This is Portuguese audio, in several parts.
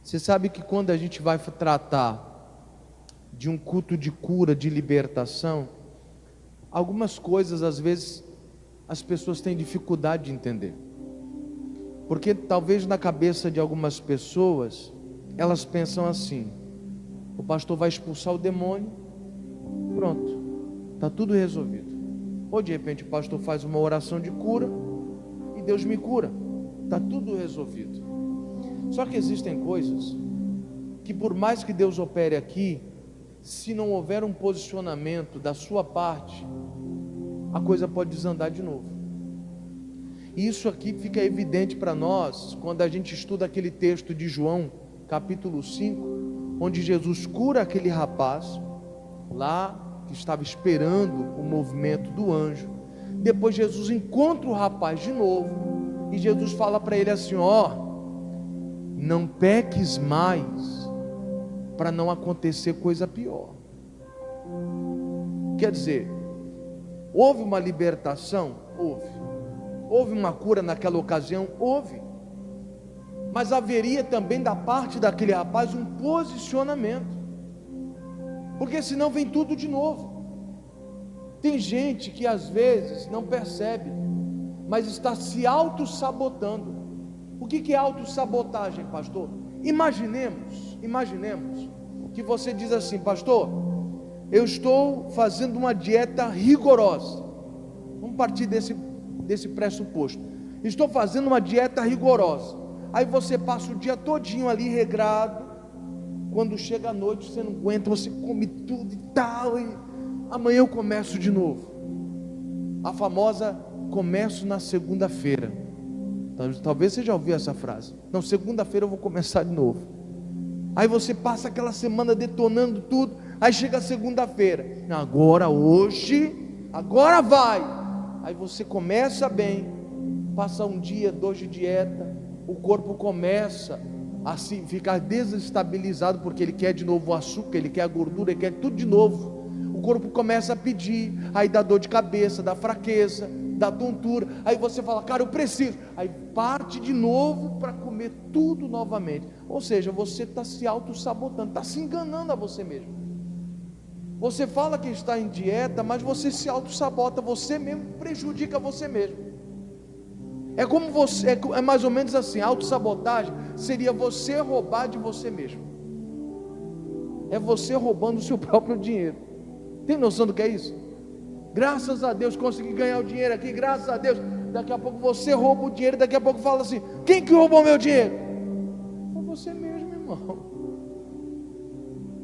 Você sabe que quando a gente vai tratar de um culto de cura, de libertação, algumas coisas às vezes as pessoas têm dificuldade de entender, porque talvez na cabeça de algumas pessoas elas pensam assim: o pastor vai expulsar o demônio, pronto, está tudo resolvido. Ou de repente o pastor faz uma oração de cura e Deus me cura, está tudo resolvido. Só que existem coisas que, por mais que Deus opere aqui, se não houver um posicionamento da sua parte, a coisa pode desandar de novo. E isso aqui fica evidente para nós quando a gente estuda aquele texto de João, capítulo 5, onde Jesus cura aquele rapaz lá que estava esperando o movimento do anjo. Depois Jesus encontra o rapaz de novo e Jesus fala para ele assim: não peques mais, para não acontecer coisa pior. Quer dizer, houve uma libertação? Houve uma cura naquela ocasião? Houve. Mas haveria também da parte daquele rapaz um posicionamento, porque senão vem tudo de novo. Tem gente que às vezes não percebe, mas está se auto-sabotando. O que é autossabotagem, pastor? Imaginemos que você diz assim: pastor, eu estou fazendo uma dieta rigorosa. Vamos partir desse pressuposto. Estou fazendo uma dieta rigorosa. Aí você passa o dia todinho ali regrado. Quando chega a noite você não aguenta, você come tudo e tal, e amanhã eu começo de novo. A famosa começo na segunda-feira. Talvez você já ouviu essa frase: não, segunda-feira eu vou começar de novo. Aí você passa aquela semana detonando tudo, aí chega a segunda-feira, agora vai. Aí você começa bem, passa um dia, 2 de dieta, o corpo começa a ficar desestabilizado, porque ele quer de novo o açúcar, ele quer a gordura, ele quer tudo de novo. O corpo começa a pedir, aí dá dor de cabeça, dá fraqueza, dá tontura. Aí você fala: cara, eu preciso. Aí parte de novo para comer tudo novamente. Ou seja, você está se auto-sabotando, está se enganando a você mesmo. Você fala que está em dieta, mas você se auto-sabota, você mesmo prejudica você mesmo. É como você, é mais ou menos assim: auto-sabotagem seria você roubar de você mesmo. É você roubando o seu próprio dinheiro. Tem noção do que é isso? Graças a Deus consegui ganhar o dinheiro aqui, graças a Deus. Daqui a pouco você rouba o dinheiro, daqui a pouco fala assim: quem que roubou meu dinheiro? Foi você mesmo, irmão.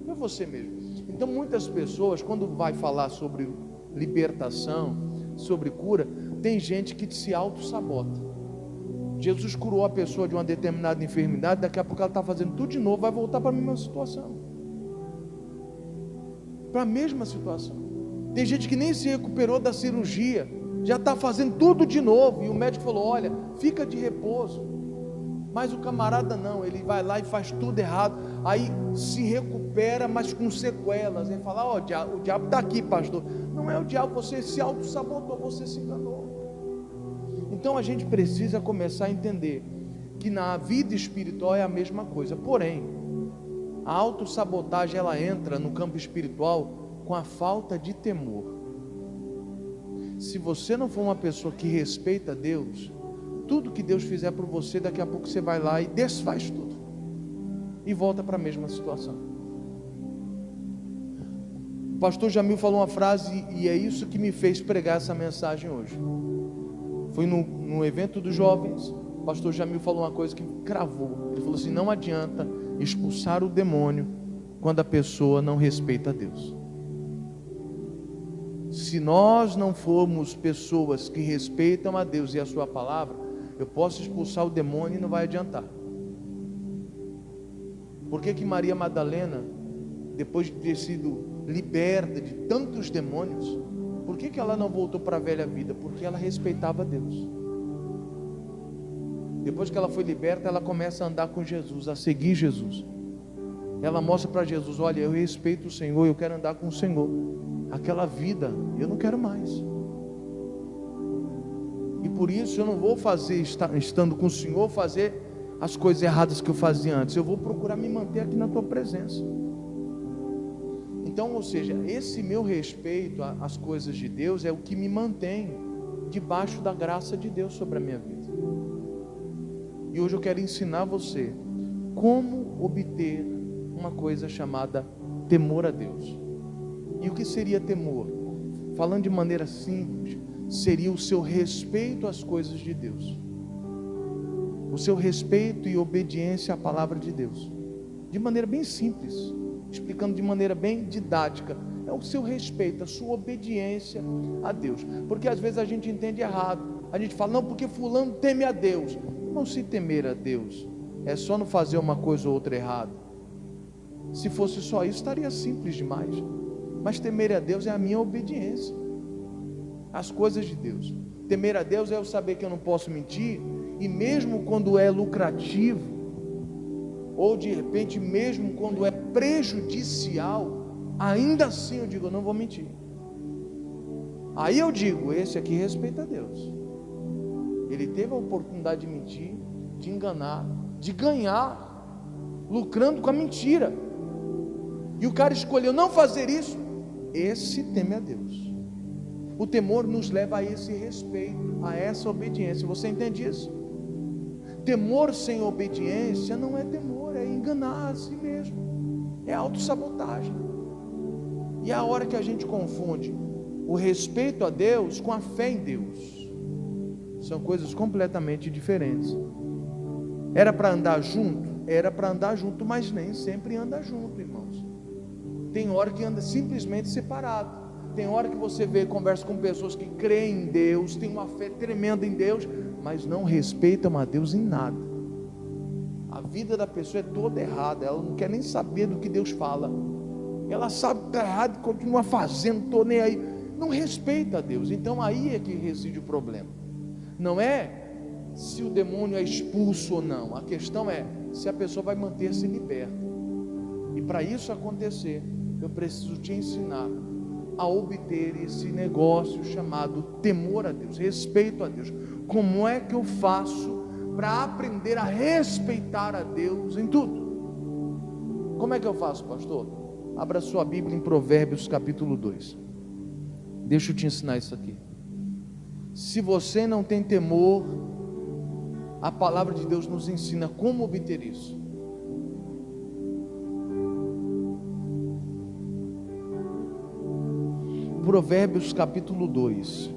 Foi você mesmo. Então muitas pessoas, quando vai falar sobre libertação, sobre cura, tem gente que se auto-sabota. Jesus curou a pessoa de uma determinada enfermidade, daqui a pouco ela está fazendo tudo de novo, vai voltar para a mesma situação. Para a mesma situação. Tem gente que nem se recuperou da cirurgia, já está fazendo tudo de novo, e o médico falou: olha, fica de repouso. Mas o camarada não, ele vai lá e faz tudo errado, aí se recupera, mas com sequelas. Ele fala: o diabo está aqui, pastor. Não é o diabo, você se auto-sabotou, você se enganou. Então a gente precisa começar a entender que na vida espiritual é a mesma coisa. Porém, a autossabotagem, ela entra no campo espiritual com a falta de temor. Se você não for uma pessoa que respeita Deus, tudo que Deus fizer por você, daqui a pouco você vai lá e desfaz tudo e volta para a mesma situação. O pastor Jamil falou uma frase, e é isso que me fez pregar essa mensagem hoje. Foi no evento dos jovens. O pastor Jamil falou uma coisa que me cravou. Ele falou assim: não adianta expulsar o demônio quando a pessoa não respeita a Deus. Se nós não formos pessoas que respeitam a Deus e a sua palavra, eu posso expulsar o demônio e não vai adiantar. Por que Maria Madalena, depois de ter sido liberta de tantos demônios, por que ela não voltou para a velha vida? Porque ela respeitava Deus. Depois que ela foi liberta, ela começa a andar com Jesus, a seguir Jesus. Ela mostra para Jesus: olha, eu respeito o Senhor, eu quero andar com o Senhor. Aquela vida eu não quero mais, e por isso eu não vou fazer, estando com o Senhor, fazer as coisas erradas que eu fazia antes, eu vou procurar me manter aqui na tua presença. Então, ou seja, esse meu respeito às coisas de Deus é o que me mantém debaixo da graça de Deus sobre a minha vida. E hoje eu quero ensinar você como obter uma coisa chamada temor a Deus. E o que seria temor? Falando de maneira simples, seria o seu respeito às coisas de Deus, o seu respeito e obediência à palavra de Deus, de maneira bem simples, explicando de maneira bem didática, é o seu respeito, a sua obediência a Deus. Porque às vezes a gente entende errado, a gente fala, não, porque fulano teme a Deus. Não, se temer a Deus é só não fazer uma coisa ou outra errada. Se fosse só isso, estaria simples demais. Mas temer a Deus é a minha obediência às coisas de Deus. Temer a Deus é eu saber que eu não posso mentir, e mesmo quando é lucrativo, ou de repente mesmo quando é prejudicial, ainda assim eu digo, eu não vou mentir. Aí eu digo, esse aqui respeita a Deus. Ele teve a oportunidade de mentir, de enganar, de ganhar, lucrando com a mentira, e o cara escolheu não fazer isso. Esse teme a Deus. O temor nos leva a esse respeito, a essa obediência. Você entende isso? Temor sem obediência não é temor, é enganar a si mesmo, é autossabotagem. E é a hora que a gente confunde o respeito a Deus com a fé em Deus. São coisas completamente diferentes. Era para andar junto? Era para andar junto, mas nem sempre anda junto, irmãos. Tem hora que anda simplesmente separado. Tem hora que você vê e conversa com pessoas que creem em Deus, têm uma fé tremenda em Deus, mas não respeitam a Deus em nada. A vida da pessoa é toda errada, ela não quer nem saber do que Deus fala. Ela sabe que está errado e continua fazendo, estou nem aí. Não respeita a Deus. Então aí é que reside o problema. Não é se o demônio é expulso ou não. A questão é se a pessoa vai manter-se liberta. E para isso acontecer, eu preciso te ensinar a obter esse negócio chamado temor a Deus, respeito a Deus. Como é que eu faço para aprender a respeitar a Deus em tudo? Como é que eu faço, pastor? Abra sua Bíblia em Provérbios capítulo 2. Deixa eu te ensinar isso aqui. Se você não tem temor, a palavra de Deus nos ensina como obter isso. Provérbios capítulo 2.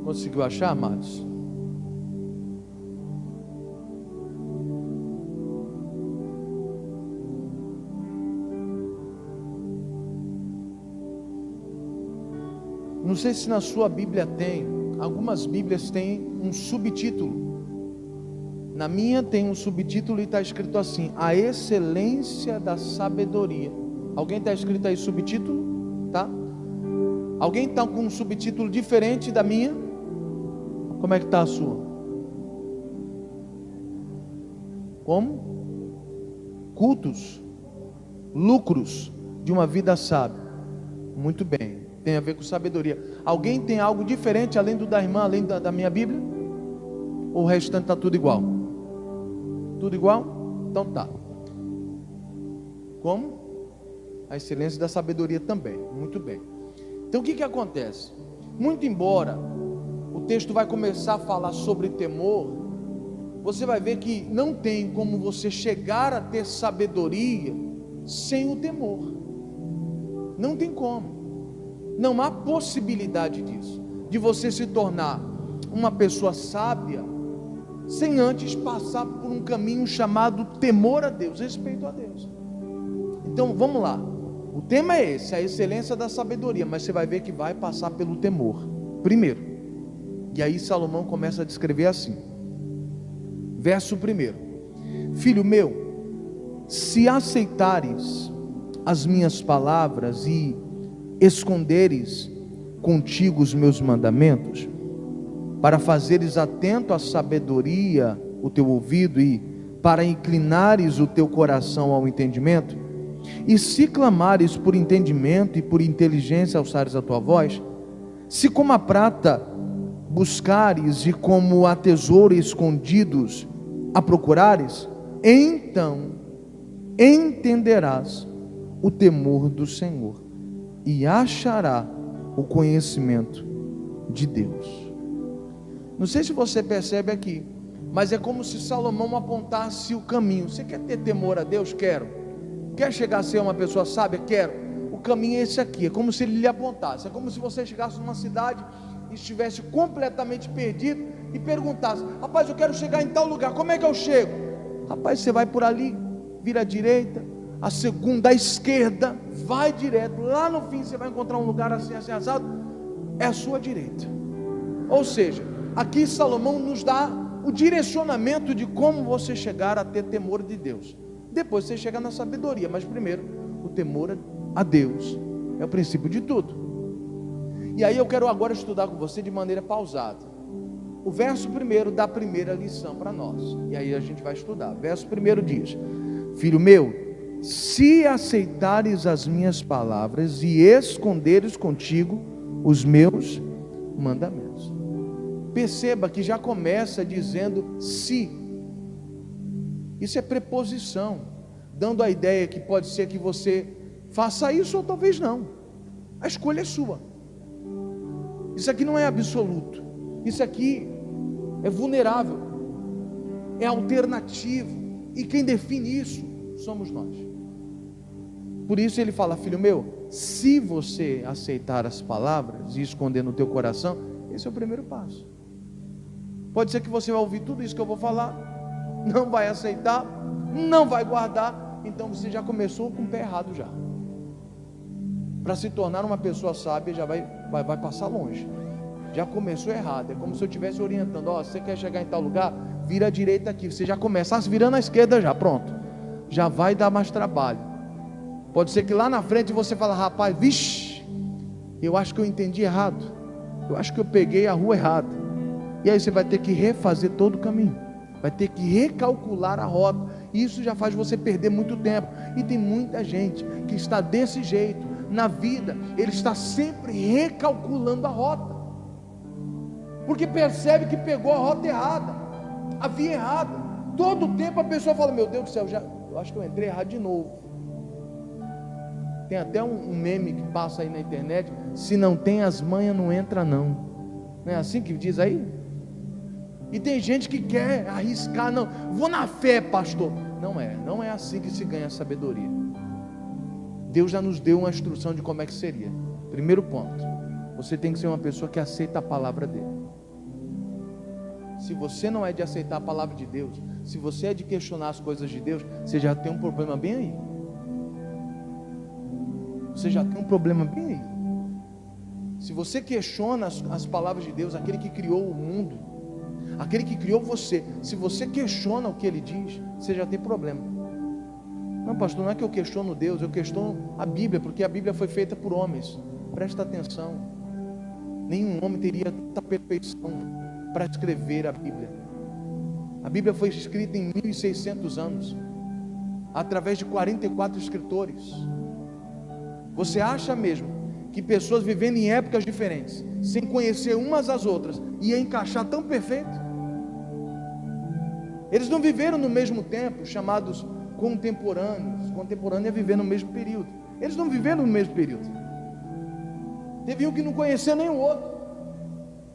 Conseguiu achar, amados? Não sei se na sua Bíblia tem. Algumas Bíblias têm um subtítulo. Na minha tem um subtítulo e está escrito assim: a excelência da sabedoria. Alguém está escrito aí subtítulo? Tá? Alguém está com um subtítulo diferente da minha? Como é que está a sua? Como? Cultos, lucros de uma vida sábia. Muito bem. Tem a ver com sabedoria. Alguém tem algo diferente além do da irmã, além da minha Bíblia? Ou o restante está tudo igual? Tudo igual? Então tá. Como? A excelência da sabedoria também. Muito bem. Então o que acontece? Muito embora o texto vai começar a falar sobre temor, você vai ver que não tem como você chegar a ter sabedoria sem o temor. Não tem como. Não há possibilidade disso, de você se tornar uma pessoa sábia, sem antes passar por um caminho chamado temor a Deus, respeito a Deus. Então vamos lá, o tema é esse, a excelência da sabedoria, mas você vai ver que vai passar pelo temor, primeiro. E aí Salomão começa a descrever assim, verso 1: filho meu, se aceitares as minhas palavras e esconderes contigo os meus mandamentos, para fazeres atento à sabedoria o teu ouvido e para inclinares o teu coração ao entendimento, E se clamares por entendimento e por inteligência alçares a tua voz, se como a prata buscares e como a tesouro escondidos a procurares, então entenderás o temor do Senhor e achará o conhecimento de Deus. Não sei se você percebe aqui, mas é como se Salomão apontasse o caminho. Você quer ter temor a Deus? Quero. Quer chegar a ser uma pessoa sábia? Quero. O caminho é esse aqui, é como se ele lhe apontasse. É como se você chegasse numa cidade e estivesse completamente perdido e perguntasse: rapaz, eu quero chegar em tal lugar, como é que eu chego? Rapaz, você vai por ali, vira à direita, a segunda à esquerda, vai direto, lá no fim você vai encontrar um lugar assim, assim, assado, é a sua direita. Ou seja, aqui Salomão nos dá o direcionamento de como você chegar a ter temor de Deus. Depois você chega na sabedoria, mas primeiro, o temor a Deus é o princípio de tudo. E aí eu quero agora estudar com você de maneira pausada. O verso primeiro da primeira lição para nós. E aí a gente vai estudar. Verso primeiro diz: filho meu, se aceitares as minhas palavras e esconderes contigo os meus mandamentos. Perceba que já começa dizendo se. Isso é preposição, dando a ideia que pode ser que você faça isso ou talvez não. A escolha é sua. Isso aqui não é absoluto. Isso aqui é vulnerável, é alternativo, e quem define isso somos nós. Por isso ele fala: filho meu, se você aceitar as palavras e esconder no teu coração, esse é o primeiro passo. Pode ser que você vai ouvir tudo isso que eu vou falar, não vai aceitar, não vai guardar, então você já começou com o pé errado já. Para se tornar uma pessoa sábia, já vai passar longe. Já começou errado. É como se eu estivesse orientando: ó, você quer chegar em tal lugar? Vira à direita aqui. Você já começa virando à esquerda já, pronto. Já vai dar mais trabalho. Pode ser que lá na frente você fale: rapaz, vixe, eu acho que eu entendi errado. Eu acho que eu peguei a rua errada. E aí você vai ter que refazer todo o caminho. Vai ter que recalcular a rota. Isso já faz você perder muito tempo. E tem muita gente que está desse jeito na vida. Ele está sempre recalculando a rota, porque percebe que pegou a rota errada, a via errada. Todo o tempo a pessoa fala: meu Deus do céu, eu acho que eu entrei errado de novo. Tem até um meme que passa aí na internet: se não tem as manhas, não entra não. Não é assim que diz aí? E tem gente que quer arriscar: não, vou na fé, pastor. Não é assim que se ganha sabedoria. Deus já nos deu uma instrução de como é que seria. Primeiro ponto: você tem que ser uma pessoa que aceita a palavra dele. Se você não é de aceitar a palavra de Deus, se você é de questionar as coisas de Deus, você já tem um problema bem aí. Você já tem um problema bem aí. Se você questiona as palavras de Deus, aquele que criou o mundo, aquele que criou você, se você questiona o que ele diz, você já tem problema. Não, pastor, não é que eu questiono Deus, eu questiono a Bíblia, porque a Bíblia foi feita por homens. Presta atenção. Nenhum homem teria tanta perfeição para escrever a Bíblia. A Bíblia foi escrita em 1600 anos, através de 44 escritores. Você acha mesmo que pessoas vivendo em épocas diferentes, sem conhecer umas às outras, ia encaixar tão perfeito? Eles não viveram no mesmo tempo, chamados contemporâneos. Contemporâneo é viver no mesmo período. Eles não viveram no mesmo período. Teve um que não conhecia nem o outro,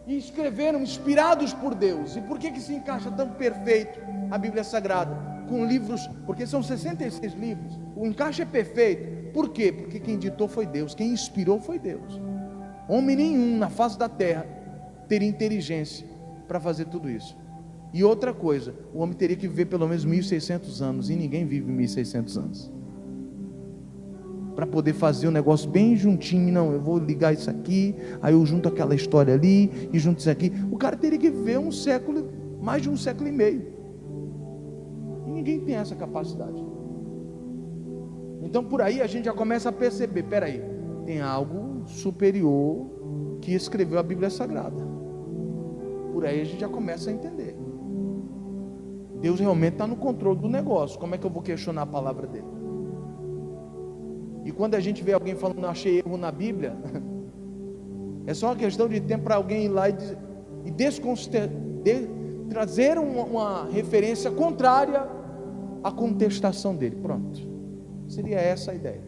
e escreveram inspirados por Deus. E por que se encaixa tão perfeito a Bíblia Sagrada? Com livros, porque são 66 livros, o encaixe é perfeito. Por quê? Porque quem ditou foi Deus, quem inspirou foi Deus. Homem nenhum na face da terra teria inteligência para fazer tudo isso. E outra coisa, o homem teria que viver pelo menos 1600 anos, e ninguém vive 1600 anos, para poder fazer um negócio bem juntinho. Não, eu vou ligar isso aqui, aí eu junto aquela história ali, e junto isso aqui. O cara teria que viver um século, mais de um século e meio, e ninguém tem essa capacidade. Então por aí a gente já começa a perceber: peraí, tem algo superior que escreveu a Bíblia Sagrada. Por aí a gente já começa a entender: Deus realmente está no controle do negócio. Como é que eu vou questionar a palavra dele? E quando a gente vê alguém falando, não achei erro na Bíblia, é só uma questão de tempo para alguém ir lá e trazer uma referência contrária à contestação dele. Pronto, seria essa a ideia.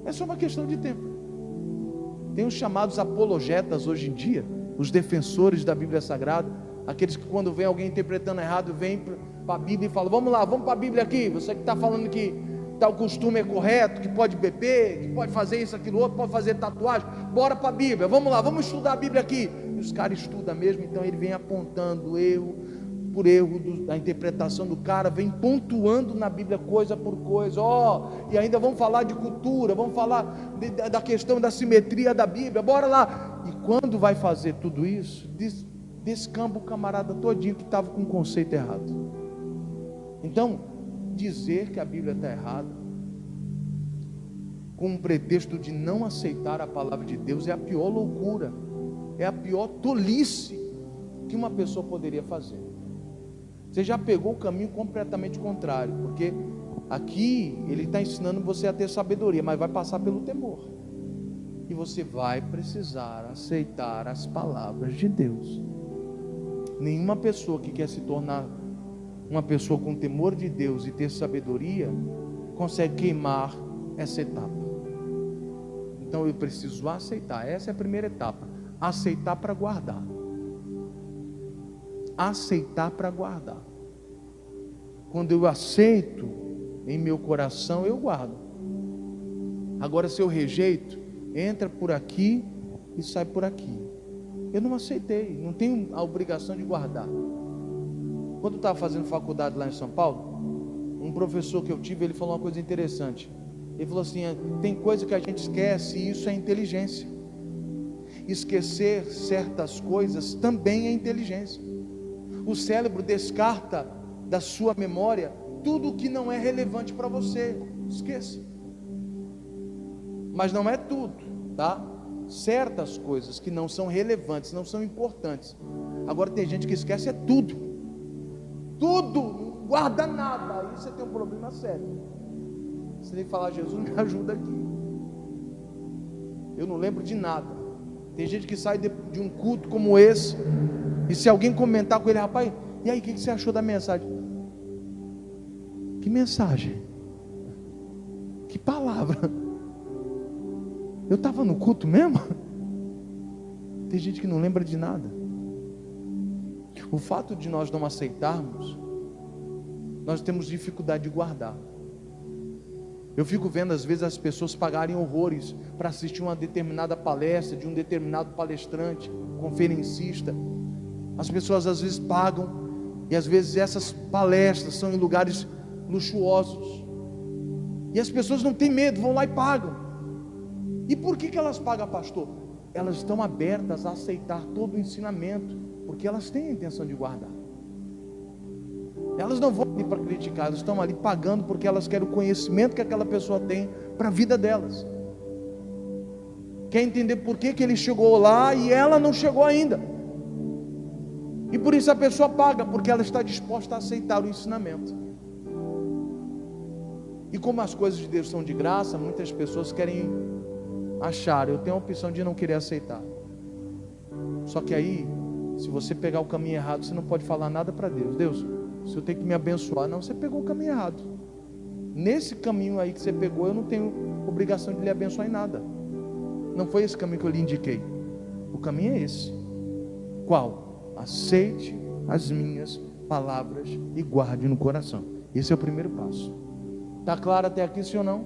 É só uma questão de tempo. Tem os chamados apologetas hoje em dia, os defensores da Bíblia Sagrada, aqueles que quando vem alguém interpretando errado, vem para a Bíblia e fala, vamos lá, vamos para a Bíblia aqui, você que está falando que tal costume é correto, que pode beber, que pode fazer isso, aquilo outro, pode fazer tatuagem, bora para a Bíblia, vamos lá, vamos estudar a Bíblia aqui. E os caras estudam mesmo, então ele vem apontando erro por erro da interpretação do cara, vem pontuando na Bíblia coisa por coisa, e ainda vamos falar de cultura, vamos falar da questão da simetria da Bíblia, bora lá. E quando vai fazer tudo isso, descamba o camarada todinho que estava com o conceito errado. Então, dizer que a Bíblia está errada, com um pretexto de não aceitar a palavra de Deus, é a pior loucura, é a pior tolice que uma pessoa poderia fazer. Você já pegou o caminho completamente contrário, porque aqui ele está ensinando você a ter sabedoria, mas vai passar pelo temor, e você vai precisar aceitar as palavras de Deus. Nenhuma pessoa que quer se tornar uma pessoa com temor de Deus e ter sabedoria consegue queimar essa etapa. Então eu preciso aceitar, essa é a primeira etapa, aceitar para guardar. Aceitar para guardar. Quando eu aceito em meu coração, eu guardo. Agora, se eu rejeito, entra por aqui e sai por aqui. Eu não aceitei, não tenho a obrigação de guardar. Quando eu estava fazendo faculdade lá em São Paulo, um professor que eu tive, ele falou uma coisa interessante. Ele falou assim, tem coisa que a gente esquece, e isso é inteligência. Esquecer certas coisas também é inteligência. O cérebro descarta da sua memória tudo que não é relevante para você. Esqueça. Mas não é tudo, tá? Certas coisas que não são relevantes, não são importantes. Agora tem gente que esquece tudo. Tudo, não guarda nada. Aí você tem um problema sério. Você tem que falar, Jesus, me ajuda aqui. Eu não lembro de nada. Tem gente que sai de um culto como esse, e se alguém comentar com ele, rapaz, e aí, o que você achou da mensagem? Que mensagem? Que palavra? Eu estava no culto mesmo? Tem gente que não lembra de nada. O fato de nós não aceitarmos, nós temos dificuldade de guardar. Eu fico vendo às vezes as pessoas pagarem horrores para assistir uma determinada palestra de um determinado palestrante, conferencista. As pessoas às vezes pagam, e às vezes essas palestras são em lugares luxuosos, e as pessoas não têm medo, vão lá e pagam. E por que elas pagam, pastor? Elas estão abertas a aceitar todo o ensinamento, porque elas têm a intenção de guardar. Elas não vão ali para criticar, elas estão ali pagando porque elas querem o conhecimento que aquela pessoa tem para a vida delas. Quer entender por que ele chegou lá e ela não chegou ainda. E por isso a pessoa paga, porque ela está disposta a aceitar o ensinamento. E como as coisas de Deus são de graça, muitas pessoas querem achar, eu tenho a opção de não querer aceitar. Só que aí, se você pegar o caminho errado, você não pode falar nada para Deus. Deus, o Senhor tem que me abençoar. Não, você pegou o caminho errado. Nesse caminho aí que você pegou, eu não tenho obrigação de lhe abençoar em nada. Não foi esse caminho que eu lhe indiquei. O caminho é esse. Qual? Aceite as minhas palavras e guarde no coração. Esse é o primeiro passo. Está claro até aqui, sim ou não?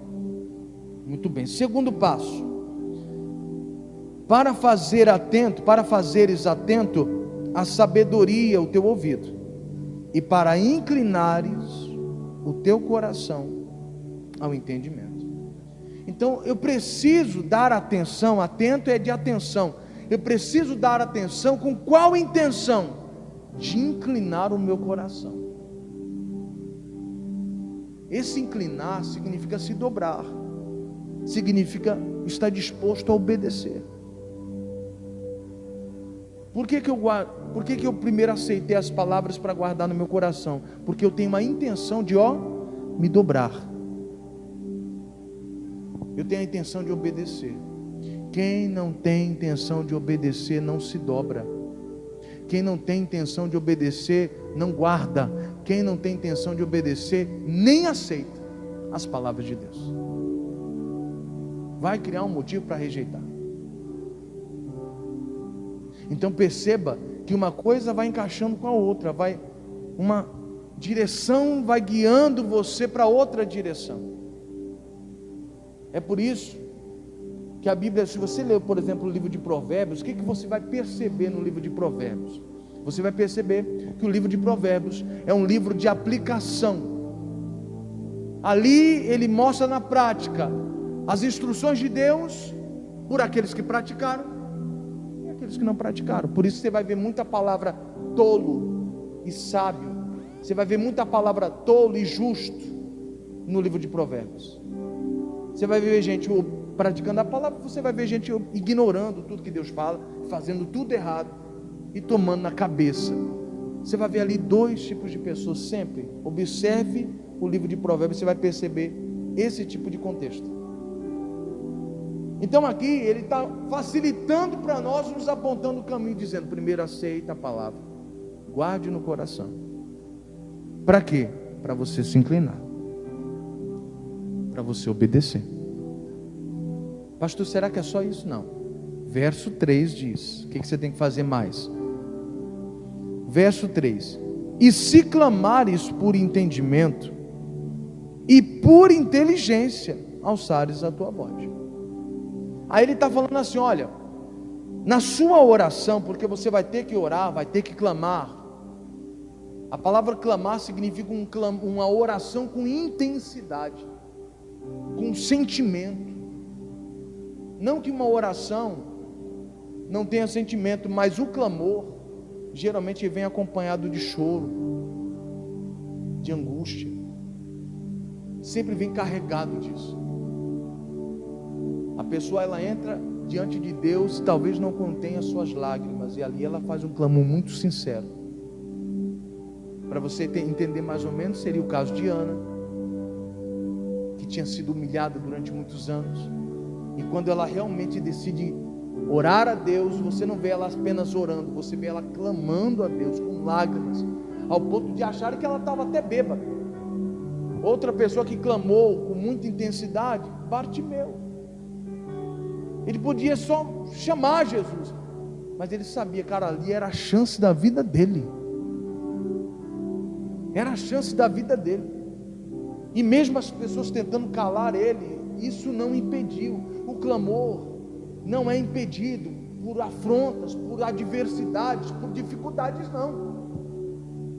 Muito bem. Segundo passo. Para fazeres atento a sabedoria o teu ouvido, e para inclinares o teu coração ao entendimento. Então eu preciso dar atenção, atento é de atenção, eu preciso dar atenção com qual intenção? De inclinar o meu coração. Esse inclinar significa se dobrar, significa estar disposto a obedecer. Por que eu primeiro aceitei as palavras para guardar no meu coração? Porque eu tenho uma intenção de me dobrar. Eu tenho a intenção de obedecer. Quem não tem intenção de obedecer não se dobra. Quem não tem intenção de obedecer não guarda. Quem não tem intenção de obedecer nem aceita as palavras de Deus. Vai criar um motivo para rejeitar. Então perceba que uma coisa vai encaixando com a outra, uma direção vai guiando você para outra direção. É por isso que a Bíblia, se você ler, por exemplo, o livro de Provérbios, o que você vai perceber no livro de Provérbios? Você vai perceber que o livro de Provérbios é um livro de aplicação. Ali ele mostra na prática as instruções de Deus por aqueles que praticaram e aqueles que não praticaram. Por isso você vai ver muita palavra tolo e sábio. Você vai ver muita palavra tolo e justo no livro de Provérbios. Você vai ver gente praticando a palavra, você vai ver gente ignorando tudo que Deus fala, fazendo tudo errado e tomando na cabeça. Você vai ver ali dois tipos de pessoas sempre. Observe o livro de Provérbios, você vai perceber esse tipo de contexto. Então aqui ele está facilitando para nós, nos apontando o caminho, dizendo: primeiro aceita a palavra, guarde no coração. Para quê? Para você se inclinar, para você obedecer. Pastor, será que é só isso? Não. Verso 3 diz, o que você tem que fazer mais? Verso 3: e se clamares por entendimento e por inteligência, alçares a tua voz. Aí ele está falando assim: olha, na sua oração, porque você vai ter que orar, vai ter que clamar. A palavra clamar significa uma oração com intensidade, com sentimento. Não que uma oração não tenha sentimento, mas o clamor geralmente vem acompanhado de choro, de angústia, sempre vem carregado disso. A pessoa, ela entra diante de Deus, talvez não contenha suas lágrimas, e ali ela faz um clamor muito sincero. Para você entender mais ou menos, seria o caso de Ana, que tinha sido humilhada durante muitos anos, e quando ela realmente decide orar a Deus, você não vê ela apenas orando, você vê ela clamando a Deus com lágrimas, ao ponto de achar que ela estava até bêbada. Outra pessoa que clamou com muita intensidade, Bartimeu. Ele podia só chamar Jesus, mas ele sabia, cara, ali era a chance da vida dele. Era a chance da vida dele. E mesmo as pessoas tentando calar ele, isso não impediu. O clamor não é impedido por afrontas, por adversidades, por dificuldades, não.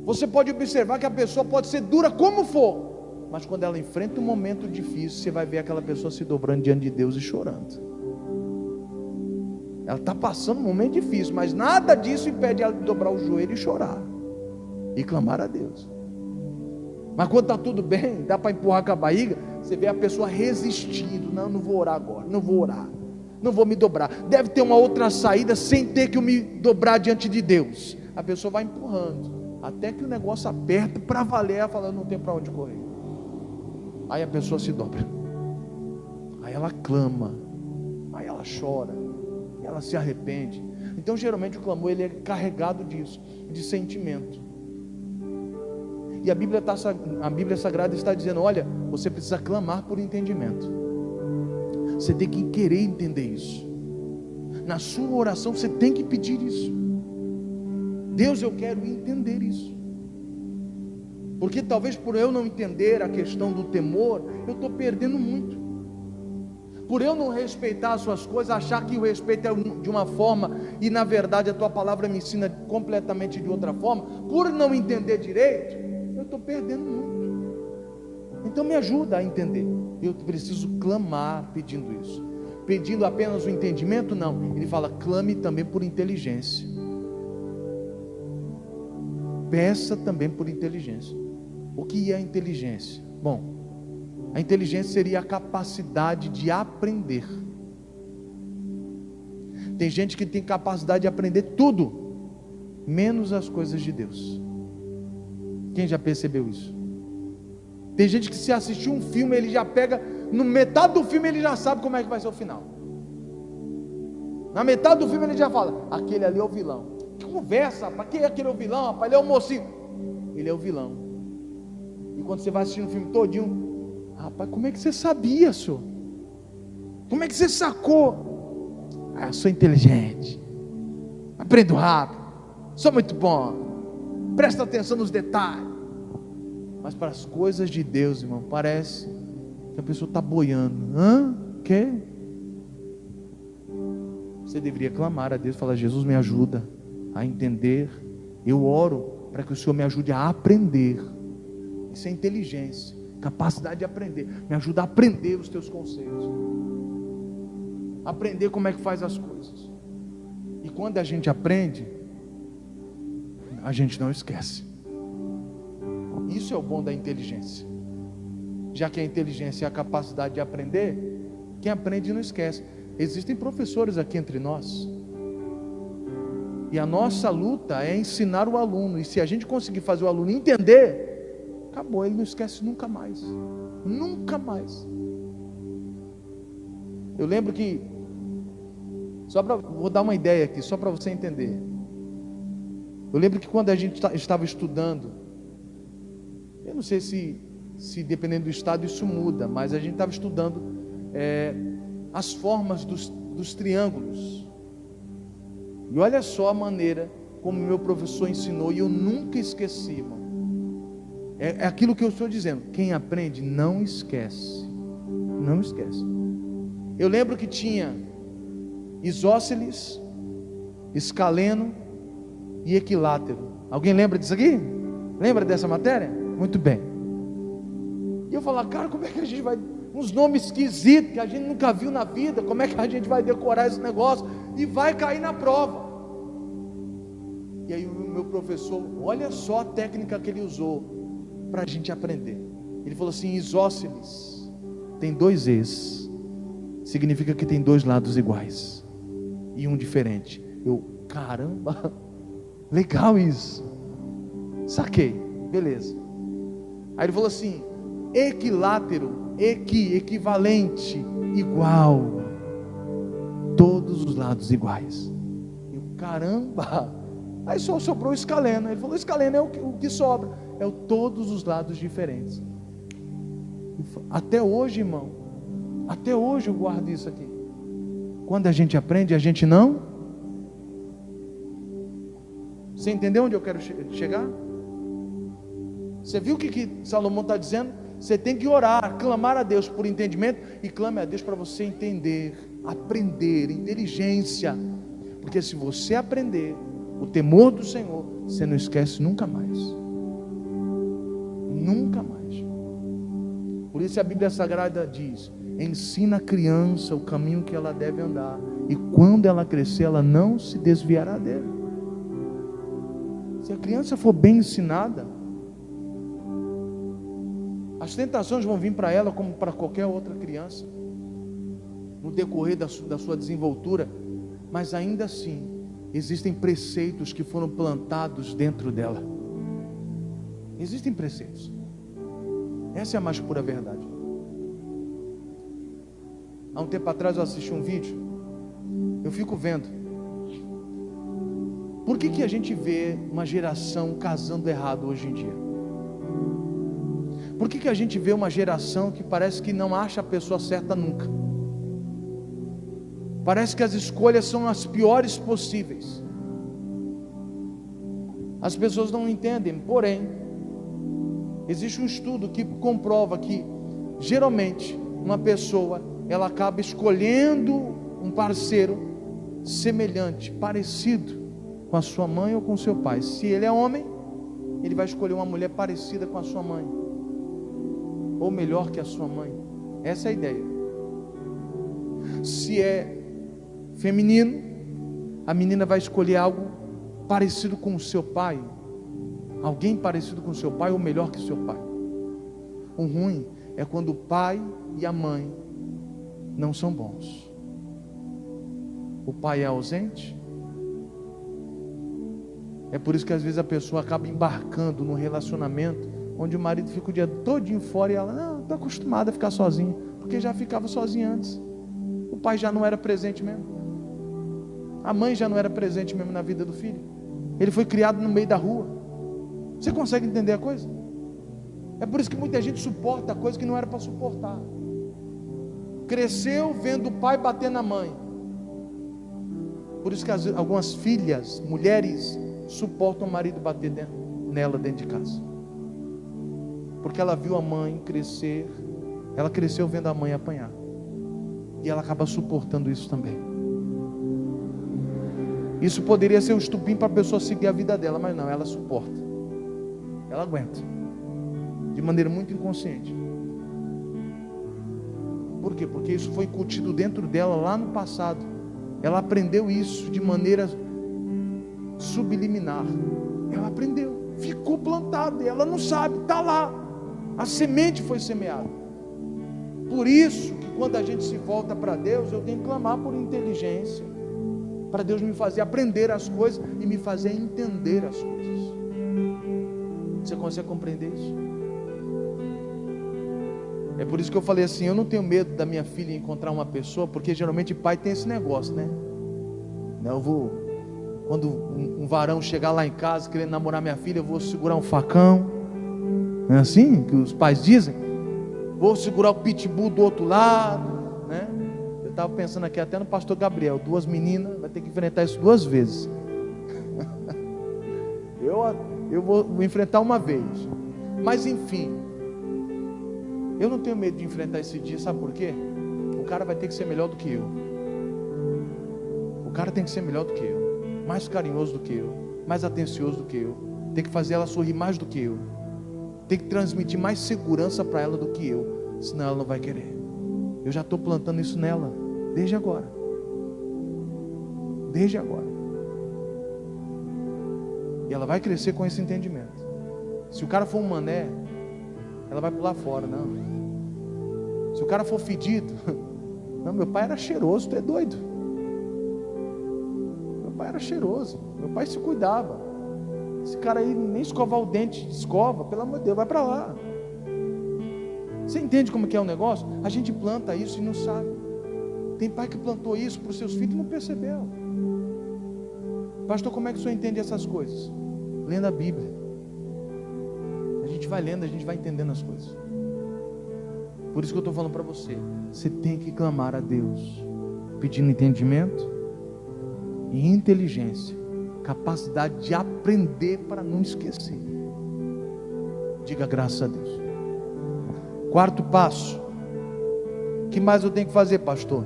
Você pode observar que a pessoa pode ser dura como for, mas quando ela enfrenta um momento difícil, você vai ver aquela pessoa se dobrando diante de Deus e chorando. Ela está passando um momento difícil, mas nada disso impede ela de dobrar o joelho e chorar e clamar a Deus. Mas quando está tudo bem, dá para empurrar com a barriga, você vê a pessoa resistindo: não vou orar agora, não vou orar, não vou me dobrar, deve ter uma outra saída sem ter que eu me dobrar diante de Deus. A pessoa vai empurrando, até que o negócio aperta para valer, ela fala: não tem para onde correr. Aí a pessoa se dobra, aí ela clama, aí ela chora, ela se arrepende. Então geralmente o clamor, ele é carregado disso, de sentimento. E a Bíblia Sagrada está dizendo: olha, você precisa clamar por entendimento. Você tem que querer entender isso. Na sua oração você tem que pedir isso. Deus, eu quero entender isso. Porque talvez por eu não entender a questão do temor, eu estou perdendo muito. Por eu não respeitar as suas coisas, achar que o respeito é de uma forma, e na verdade a tua palavra me ensina completamente de outra forma, por não entender direito, eu estou perdendo muito. Então me ajuda a entender. Eu preciso clamar pedindo isso. Pedindo apenas o entendimento? Não. Ele fala: clame também por inteligência. Peça também por inteligência. O que é inteligência? Bom, a inteligência seria a capacidade de aprender. Tem gente que tem capacidade de aprender tudo, menos as coisas de Deus. Quem já percebeu isso? Tem gente que, se assistir um filme, ele já pega no metade do filme ele já sabe como é que vai ser o final. Na metade do filme ele já fala: aquele ali é o vilão. Que conversa, rapaz, quem é aquele vilão, rapaz? Ele é o mocinho. Ele é o vilão. E quando você vai assistindo o filme todinho, rapaz, como é que você sabia, senhor? Como é que você sacou? Eu sou inteligente, aprendo rápido, sou muito bom, presta atenção nos detalhes. Mas para as coisas de Deus, irmão, parece que a pessoa está boiando. Quê? Você deveria clamar a Deus, falar: Jesus, me ajuda a entender. Eu oro para que o Senhor me ajude a aprender. Isso é inteligência, capacidade de aprender. Me ajuda a aprender os teus conceitos, aprender como é que faz as coisas. E quando a gente aprende, a gente não esquece. Isso é o bom da inteligência. Já que a inteligência é a capacidade de aprender, quem aprende não esquece. Existem professores aqui entre nós, e a nossa luta é ensinar o aluno. E se a gente conseguir fazer o aluno entender, acabou, ele não esquece nunca mais. Nunca mais. Eu lembro que, vou dar uma ideia aqui, só para você entender. Eu lembro que quando a gente estava estudando, eu não sei se dependendo do estado isso muda, mas a gente estava estudando as formas dos triângulos. E olha só a maneira como meu professor ensinou, e eu nunca esqueci, irmão. É aquilo que eu estou dizendo: quem aprende não esquece. Não esquece. Eu lembro que tinha isósceles, escaleno e equilátero. Alguém lembra disso aqui? Lembra dessa matéria? Muito bem. E eu falava: cara, como é que a gente vai... uns nomes esquisitos que a gente nunca viu na vida, como é que a gente vai decorar esse negócio e vai cair na prova? E aí o meu professor, olha só a técnica que ele usou para a gente aprender. Ele falou assim: isósceles tem 2 Es, significa que tem 2 lados iguais e um diferente. Eu, caramba, legal isso, saquei, beleza. Aí ele falou assim: equilátero, equivalente, igual, todos os lados iguais. Eu, caramba. Aí só sobrou o escaleno. Ele falou: escaleno é o que sobra, é todos os lados diferentes. Até hoje, irmão, até hoje eu guardo isso aqui. Quando a gente aprende, a gente não... Você entendeu onde eu quero chegar? Você viu o que Salomão está dizendo? Você tem que orar, clamar a Deus por entendimento, e clame a Deus para você entender, aprender, inteligência. Porque se você aprender o temor do Senhor, você não esquece nunca mais. Nunca mais. Por isso a Bíblia Sagrada diz: ensina a criança o caminho que ela deve andar, e quando ela crescer, ela não se desviará dele. Se a criança for bem ensinada, as tentações vão vir para ela como para qualquer outra criança, no decorrer da sua desenvoltura, mas ainda assim existem preceitos que foram plantados dentro dela. Existem preceitos. Essa é a mais pura verdade. Há um tempo atrás eu assisti um vídeo, eu fico vendo, por que a gente vê uma geração casando errado hoje em dia? Por que a gente vê uma geração que parece que não acha a pessoa certa nunca? Parece que as escolhas são as piores possíveis. As pessoas não entendem, porém, existe um estudo que comprova que, geralmente, uma pessoa, ela acaba escolhendo um parceiro semelhante, parecido com a sua mãe ou com o seu pai. Se ele é homem, ele vai escolher uma mulher parecida com a sua mãe, ou melhor que a sua mãe. Essa é a ideia. Se é feminino, a menina vai escolher algo parecido com o seu pai, alguém parecido com o seu pai ou melhor que o seu pai. O ruim é quando o pai e a mãe não são bons. O pai é ausente. É por isso que às vezes a pessoa acaba embarcando num relacionamento onde o marido fica o dia todinho fora e ela, não, estou acostumada a ficar sozinha. Por Porque já ficava sozinha antes. O pai já não era presente mesmo. A mãe já não era presente mesmo na vida do filho. Ele foi criado no meio da rua. Você consegue entender a coisa? É por isso que muita gente suporta coisa que não era para suportar. Cresceu vendo o pai bater na mãe. Por isso que algumas filhas, mulheres, suportam o marido bater nela dentro de casa. Porque ela viu a mãe crescer. Ela cresceu vendo a mãe apanhar. E ela acaba suportando isso também. Isso poderia ser um estupim para a pessoa seguir a vida dela, mas não, ela suporta. Ela aguenta. De maneira muito inconsciente. Por quê? Porque isso foi incutido dentro dela lá no passado. Ela aprendeu isso de maneira subliminar. Ela aprendeu, ficou plantada, ela não sabe, está lá. A semente foi semeada. Por isso que quando a gente se volta para Deus, eu tenho que clamar por inteligência, para Deus me fazer aprender as coisas e me fazer entender as coisas. Você consegue compreender isso? É por isso que eu falei assim, eu não tenho medo da minha filha encontrar uma pessoa, porque geralmente pai tem esse negócio, né? Quando um varão chegar lá em casa querendo namorar minha filha, eu vou segurar um facão. Não é assim que os pais dizem? Vou segurar o pitbull do outro lado, né? Eu estava pensando aqui até no pastor Gabriel, 2 meninas, vai ter que enfrentar isso 2 vezes. Eu vou enfrentar uma vez. Mas enfim, eu não tenho medo de enfrentar esse dia, sabe por quê? O cara vai ter que ser melhor do que eu. O cara tem que ser melhor do que eu, mais carinhoso do que eu, mais atencioso do que eu, tem que fazer ela sorrir mais do que eu, tem que transmitir mais segurança para ela do que eu, senão ela não vai querer. Eu já estou plantando isso nela, desde agora. Desde agora. E ela vai crescer com esse entendimento. Se o cara for um mané, ela vai pular fora, não. Se o cara for fedido, não, meu pai era cheiroso, tu é doido. Meu pai era cheiroso, meu pai se cuidava. Esse cara aí nem escovar o dente, escova, pelo amor de Deus, vai para lá. Você entende como que é o negócio? A gente planta isso e não sabe. Tem pai que plantou isso para os seus filhos e não percebeu. Pastor, como é que o senhor entende essas coisas? Lendo a Bíblia. A gente vai lendo, a gente vai entendendo as coisas. Por isso que eu estou falando para você. Você tem que clamar a Deus, pedindo entendimento e inteligência, capacidade de aprender para não esquecer. Diga graças a Deus. 4º passo. O que mais eu tenho que fazer, pastor?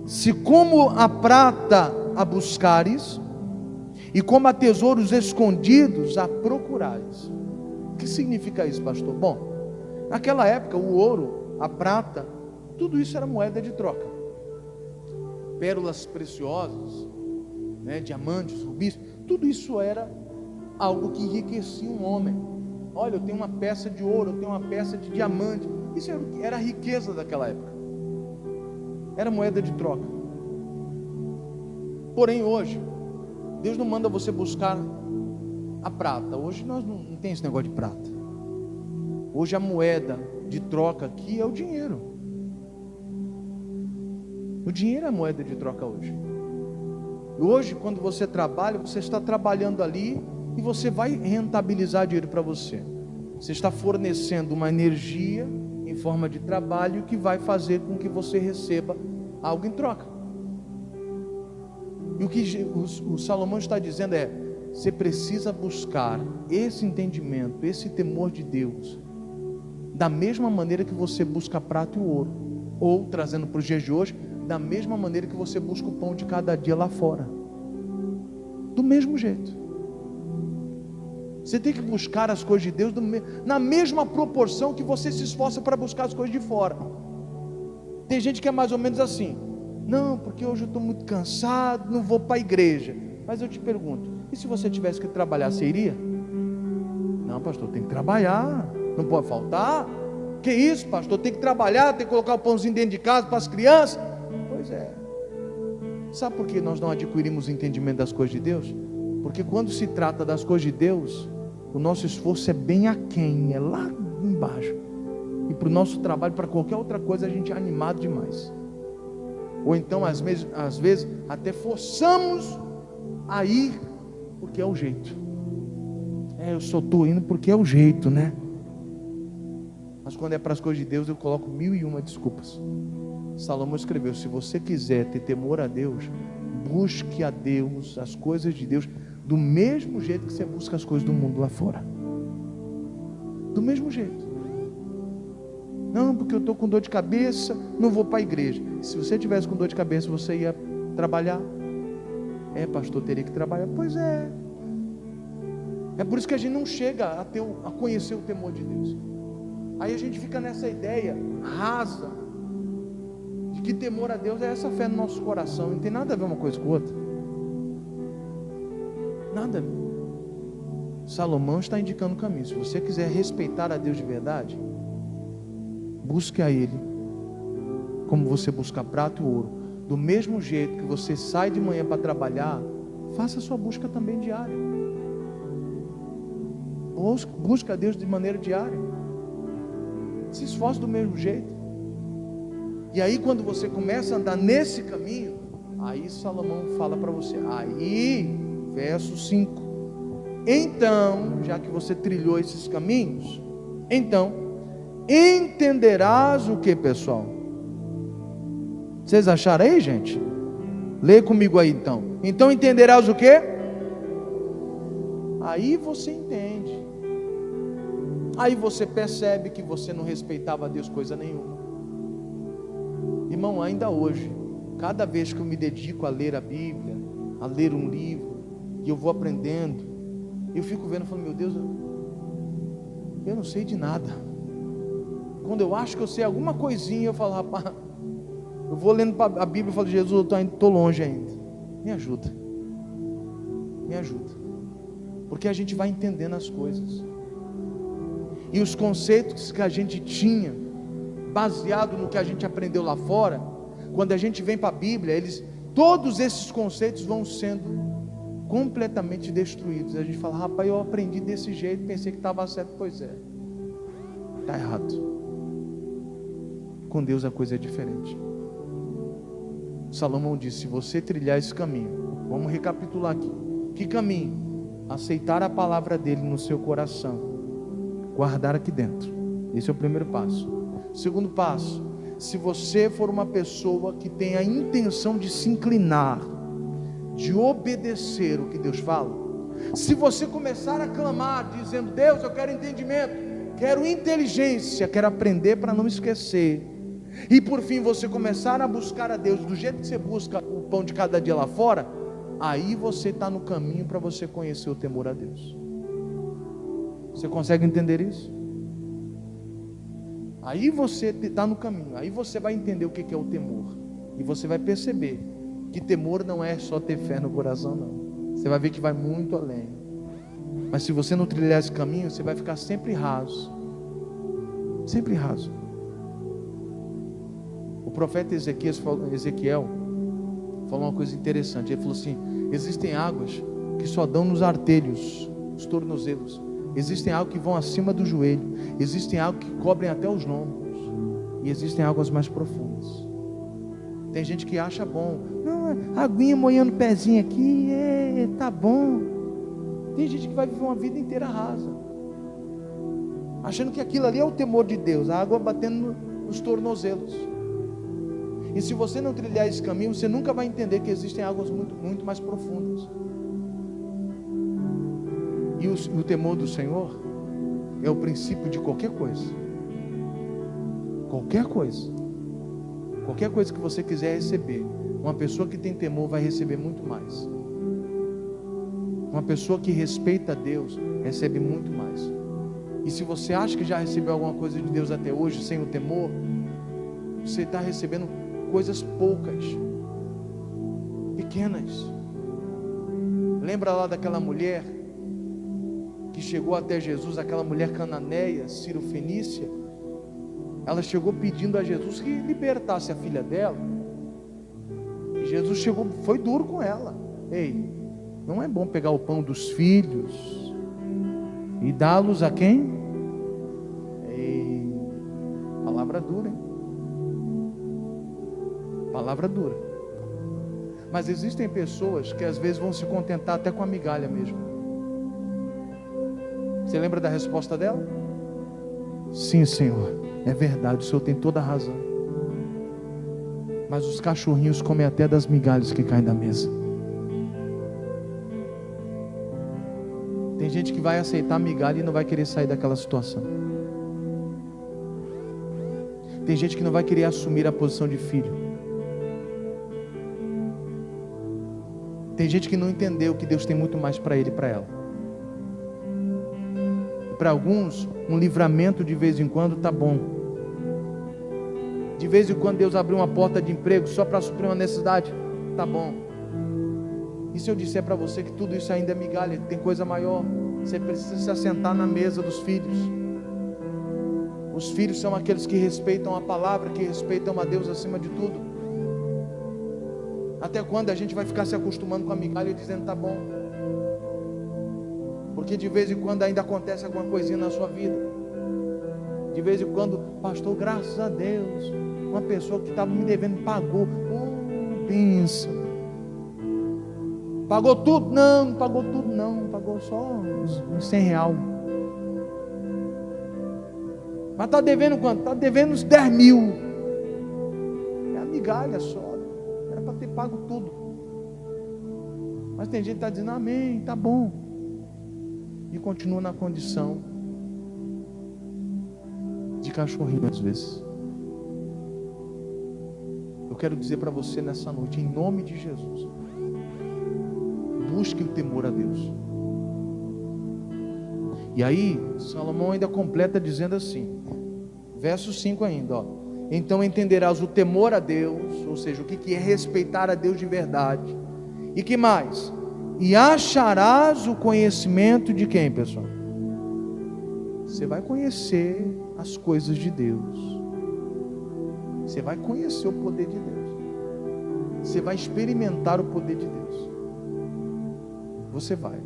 Se como a prata a buscares, e como a tesouros escondidos a procurares. O que significa isso, pastor? Bom, naquela época o ouro, a prata, tudo isso era moeda de troca. Pérolas preciosas, né, diamantes, rubis, tudo isso era algo que enriquecia um homem. Olha, eu tenho uma peça de ouro, eu tenho uma peça de diamante. Isso era a riqueza daquela época. Era moeda de troca. Porém hoje, Deus não manda você buscar a prata. Hoje nós não tem esse negócio de prata. Hoje a moeda de troca aqui é o dinheiro. O dinheiro é a moeda de troca hoje. Hoje, quando você trabalha, você está trabalhando ali e você vai rentabilizar dinheiro para você. Você está fornecendo uma energia em forma de trabalho que vai fazer com que você receba algo em troca. E o que o Salomão está dizendo é: você precisa buscar esse entendimento, esse temor de Deus, da mesma maneira que você busca a prata e o ouro, ou, trazendo para os dias de hoje, da mesma maneira que você busca o pão de cada dia lá fora. Do mesmo jeito. Você tem que buscar as coisas de Deus na mesma proporção que você se esforça para buscar as coisas de fora. Tem gente que é mais ou menos assim: não, porque hoje eu estou muito cansado, não vou para a igreja. Mas eu te pergunto, e se você tivesse que trabalhar, você iria? Não, pastor, tem que trabalhar, não pode faltar. Que isso, pastor, tem que trabalhar, tem que colocar o pãozinho dentro de casa para as crianças. Pois é. Sabe por que nós não adquirimos o entendimento das coisas de Deus? Porque quando se trata das coisas de Deus, o nosso esforço é bem aquém, é lá embaixo. E para o nosso trabalho, para qualquer outra coisa, a gente é animado demais. Ou então, às vezes, até forçamos a ir, porque é o jeito. Eu só estou indo porque é o jeito, né? Mas quando é para as coisas de Deus, eu coloco 1001 desculpas. Salomão escreveu: se você quiser ter temor a Deus, busque a Deus, as coisas de Deus, do mesmo jeito que você busca as coisas do mundo lá fora. Do mesmo jeito. Não, porque eu estou com dor de cabeça, não vou para a igreja. Se você tivesse com dor de cabeça, você ia trabalhar? Pastor, teria que trabalhar. Pois é. É por isso que a gente não chega a conhecer o temor de Deus. Aí a gente fica nessa ideia rasa de que temor a Deus é essa fé no nosso coração. Não tem nada a ver uma coisa com outra. Nada a ver. Salomão está indicando o caminho. Se você quiser respeitar a Deus de verdade, busque a Ele como você busca prata e ouro. Do mesmo jeito que você sai de manhã para trabalhar, faça a sua busca também diária. Busca a Deus de maneira diária. Se esforce do mesmo jeito. E aí quando você começa a andar nesse caminho, aí Salomão fala para você, aí, verso 5, então, já que você trilhou esses caminhos, então, entenderás o que, pessoal? Vocês acharam aí, gente? Lê comigo aí então. Então entenderás o que? Aí você entende. Aí você percebe que você não respeitava a Deus coisa nenhuma. Irmão, ainda hoje, cada vez que eu me dedico a ler a Bíblia, a ler um livro, e eu vou aprendendo, eu fico vendo e falo, meu Deus, eu não sei de nada. Quando eu acho que eu sei alguma coisinha, eu falo, rapaz, eu vou lendo a Bíblia e falo, Jesus, eu estou longe ainda. Me ajuda. Me ajuda. Porque a gente vai entendendo as coisas. E os conceitos que a gente tinha, baseado no que a gente aprendeu lá fora, quando a gente vem para a Bíblia, todos esses conceitos vão sendo completamente destruídos. A gente fala, rapaz, eu aprendi desse jeito, pensei que estava certo. Pois é, está errado. Com Deus a coisa é diferente. Salomão disse, se você trilhar esse caminho, vamos recapitular aqui. Que caminho? Aceitar a palavra dele no seu coração, guardar aqui dentro. Esse é o primeiro passo. Segundo passo, se você for uma pessoa que tem a intenção de se inclinar, de obedecer o que Deus fala, se você começar a clamar, dizendo, Deus, eu quero entendimento, quero inteligência, quero aprender para não esquecer, e por fim você começar a buscar a Deus do jeito que você busca o pão de cada dia lá fora, aí você está no caminho para você conhecer o temor a Deus. Você consegue entender isso? Aí você está no caminho, aí você vai entender o que é o temor, e você vai perceber que temor não é só ter fé no coração, não. Você vai ver que vai muito além. Mas se você não trilhar esse caminho, você vai ficar sempre raso. Sempre raso. O profeta Ezequiel falou uma coisa interessante. Ele falou assim, existem águas que só dão nos artelhos, os tornozelos. Existem águas que vão acima do joelho. Existem águas que cobrem até os lombos. E existem águas mais profundas. Tem gente que acha bom, não, aguinha molhando o pezinho aqui, tá bom. Tem gente que vai viver uma vida inteira rasa, achando que aquilo ali é o temor de Deus, a água batendo nos tornozelos. E se você não trilhar esse caminho, você nunca vai entender que existem águas muito, muito mais profundas. E o temor do Senhor é o princípio de qualquer coisa. Qualquer coisa. Qualquer coisa que você quiser receber, uma pessoa que tem temor vai receber muito mais. Uma pessoa que respeita a Deus recebe muito mais. E se você acha que já recebeu alguma coisa de Deus até hoje sem o temor, você está recebendo coisas poucas, pequenas. Lembra lá daquela mulher que chegou até Jesus, aquela mulher cananeia, Cirofenícia? Ela chegou pedindo a Jesus que libertasse a filha dela. E Jesus chegou, foi duro com ela. Ei, não é bom pegar o pão dos filhos e dá-los a quem? Ei, Palavra dura, hein? Palavra dura. Mas existem pessoas que às vezes vão se contentar até com a migalha mesmo. Você lembra da resposta dela? Sim, Senhor, é verdade, o Senhor tem toda a razão. Mas os cachorrinhos comem até das migalhas que caem da mesa. Tem gente que vai aceitar a migalha e não vai querer sair daquela situação. Tem gente que não vai querer assumir a posição de filho. Tem gente que não entendeu que Deus tem muito mais para ele e para ela. Para alguns, um livramento de vez em quando está bom. De vez em quando Deus abriu uma porta de emprego só para suprir uma necessidade, está bom. E se eu disser para você que tudo isso ainda é migalha, tem coisa maior? Você precisa se assentar na mesa dos filhos. Os filhos são aqueles que respeitam a palavra, que respeitam a Deus acima de tudo. Até quando a gente vai ficar se acostumando com a migalha e dizendo tá bom? Porque de vez em quando ainda acontece alguma coisinha na sua vida. De vez em quando, pastor, graças a Deus, uma pessoa que estava me devendo pagou. Pensa. Pagou tudo? Não pagou tudo não. Pagou só uns R$100. Mas está devendo quanto? Está devendo uns 10 mil. É a migalha só. Era para ter pago tudo. Mas tem gente que está dizendo amém, tá bom. E continua na condição de cachorrinho às vezes. Eu quero dizer para você nessa noite, em nome de Jesus, busque o temor a Deus. E aí, Salomão ainda completa dizendo assim, verso 5 ainda, ó. Então entenderás o temor a Deus, ou seja, o que é respeitar a Deus de verdade. E que mais? E acharás o conhecimento de quem, pessoal? Você vai conhecer as coisas de Deus. Você vai conhecer o poder de Deus. Você vai experimentar o poder de Deus. Você vai.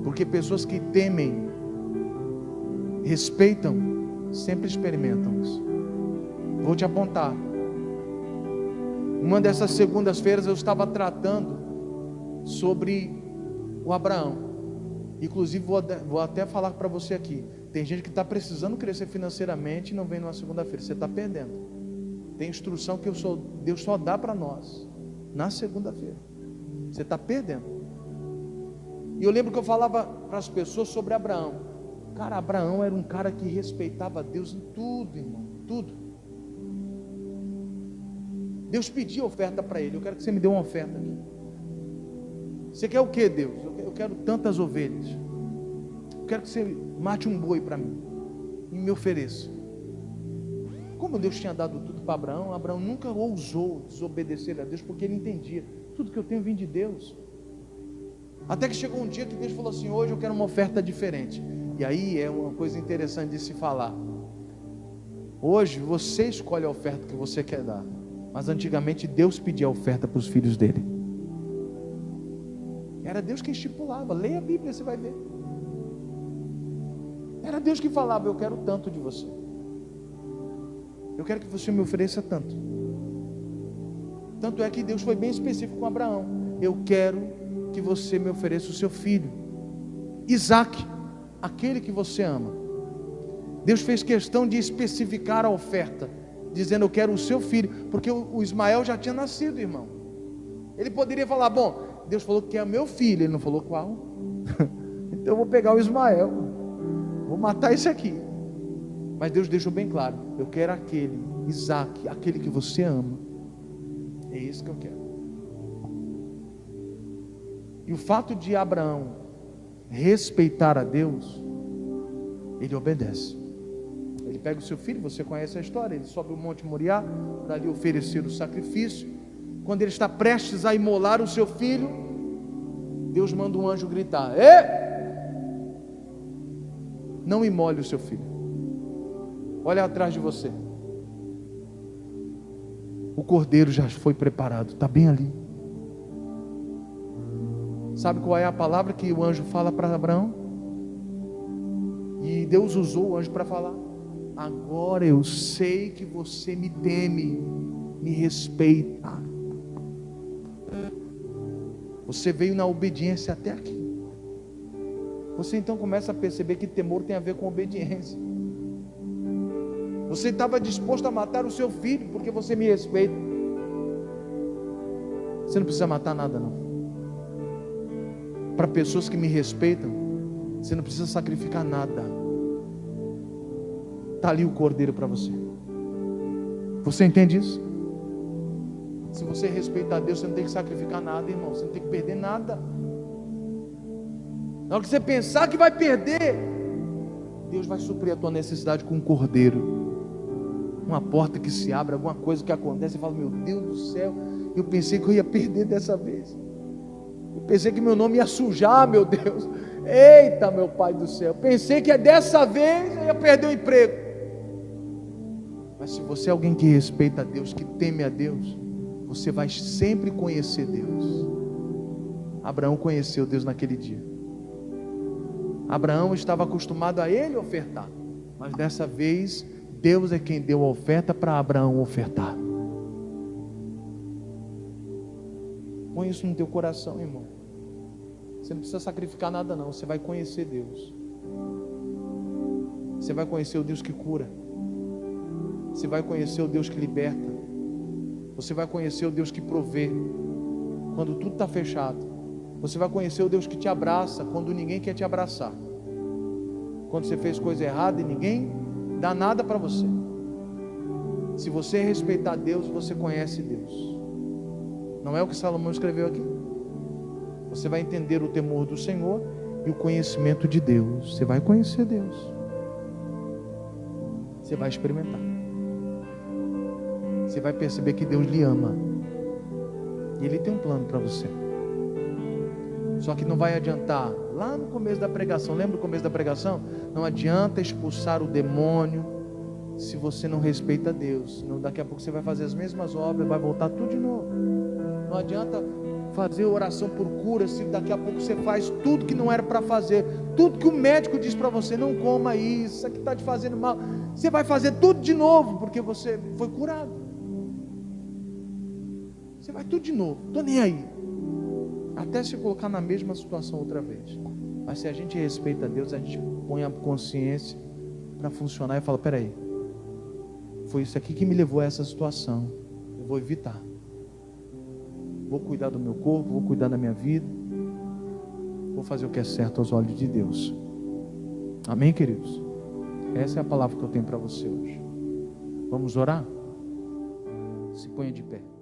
Porque pessoas que temem, respeitam, sempre experimentam isso. Vou te apontar. Uma dessas segundas-feiras eu estava tratando sobre o Abraão. Inclusive vou até falar para você aqui. Tem gente que está precisando crescer financeiramente e não vem numa segunda-feira. Você está perdendo. Tem instrução que Deus só dá para nós na segunda-feira. Você está perdendo. E eu lembro que eu falava para as pessoas sobre Abraão. Cara, Abraão era um cara que respeitava Deus em tudo, irmão. Tudo. Deus pedia oferta para ele. Eu quero que você me dê uma oferta aqui. Você quer o que, Deus? Eu quero tantas ovelhas. Eu quero que você mate um boi para mim e me ofereça. Como Deus tinha dado tudo para Abraão, Abraão nunca ousou desobedecer a Deus, porque ele entendia, tudo que eu tenho vem de Deus. Até que chegou um dia que Deus falou assim, hoje eu quero uma oferta diferente. E aí é uma coisa interessante de se falar. Hoje você escolhe a oferta que você quer dar. Mas antigamente Deus pedia a oferta para os filhos dele. Era Deus quem estipulava. Leia a Bíblia, você vai ver. Era Deus que falava, eu quero tanto de você. Eu quero que você me ofereça tanto. Tanto é que Deus foi bem específico com Abraão. Eu quero que você me ofereça o seu filho, Isaque, aquele que você ama. Deus fez questão de especificar a oferta, dizendo eu quero o seu filho, porque o Ismael já tinha nascido, irmão. Ele poderia falar, bom, Deus falou que é meu filho, ele não falou qual. Então eu vou pegar o Ismael, vou matar esse aqui. Mas Deus deixou bem claro, eu quero aquele, Isaque, aquele que você ama. É isso que eu quero. E o fato de Abraão respeitar a Deus, ele obedece. Ele pega o seu filho, você conhece a história, ele sobe o Monte Moriá, para lhe oferecer o sacrifício. Quando ele está prestes a imolar o seu filho, Deus manda um anjo gritar, não imole o seu filho, olha atrás de você, o cordeiro já foi preparado, está bem ali. Sabe qual é a palavra que o anjo fala para Abraão? E Deus usou o anjo para falar. agora eu sei que você me teme, me respeita. Você veio na obediência até aqui. Você então começa a perceber que temor tem a ver com obediência. Você estava disposto a matar o seu filho porque você me respeita. Você não precisa matar nada não. Para pessoas que me respeitam, você não precisa sacrificar nada. Está ali o cordeiro para você. Você entende isso? Se você respeitar a Deus, você não tem que sacrificar nada, irmão. Você não tem que perder nada. Na hora que você pensar que vai perder, Deus vai suprir a tua necessidade com um cordeiro. Uma porta que se abre, alguma coisa que acontece, você fala, meu Deus do céu, eu pensei que eu ia perder dessa vez. Eu pensei que meu nome ia sujar, meu Deus. Eita, meu Pai do céu, eu pensei que dessa vez eu ia perder o emprego. Mas se você é alguém que respeita a Deus, que teme a Deus, você vai sempre conhecer Deus. Abraão conheceu Deus naquele dia. Abraão estava acostumado a ele ofertar, mas dessa vez Deus é quem deu a oferta para Abraão ofertar. Põe isso no teu coração, irmão. Você não precisa sacrificar nada não, você vai conhecer Deus. Você vai conhecer o Deus que cura. Você vai conhecer o Deus que liberta. Você vai conhecer o Deus que provê quando tudo está fechado. Você vai conhecer o Deus que te abraça quando ninguém quer te abraçar. Quando você fez coisa errada e ninguém dá nada para você. Se você respeitar Deus, você conhece Deus. Não é o que Salomão escreveu aqui? Você vai entender o temor do Senhor e o conhecimento de Deus. Você vai conhecer Deus. Você vai experimentar. Você vai perceber que Deus lhe ama. E Ele tem um plano para você. Só que não vai adiantar. Lá no começo da pregação, lembra do começo da pregação? Não adianta expulsar o demônio se você não respeita Deus. Senão daqui a pouco você vai fazer as mesmas obras, vai voltar tudo de novo. Não adianta fazer oração por cura se daqui a pouco você faz tudo que não era para fazer. Tudo que o médico diz para você, não coma isso aqui está te fazendo mal. Você vai fazer tudo de novo, porque você foi curado. Você vai tudo de novo, estou nem aí. Até se colocar na mesma situação outra vez. Mas se a gente respeita a Deus, a gente põe a consciência para funcionar e fala, peraí, foi isso aqui que me levou a essa situação, eu vou evitar. Vou cuidar do meu corpo, vou cuidar da minha vida, vou fazer o que é certo aos olhos de Deus. Amém, queridos? Essa é a palavra que eu tenho para você hoje. Vamos orar? Se ponha de pé.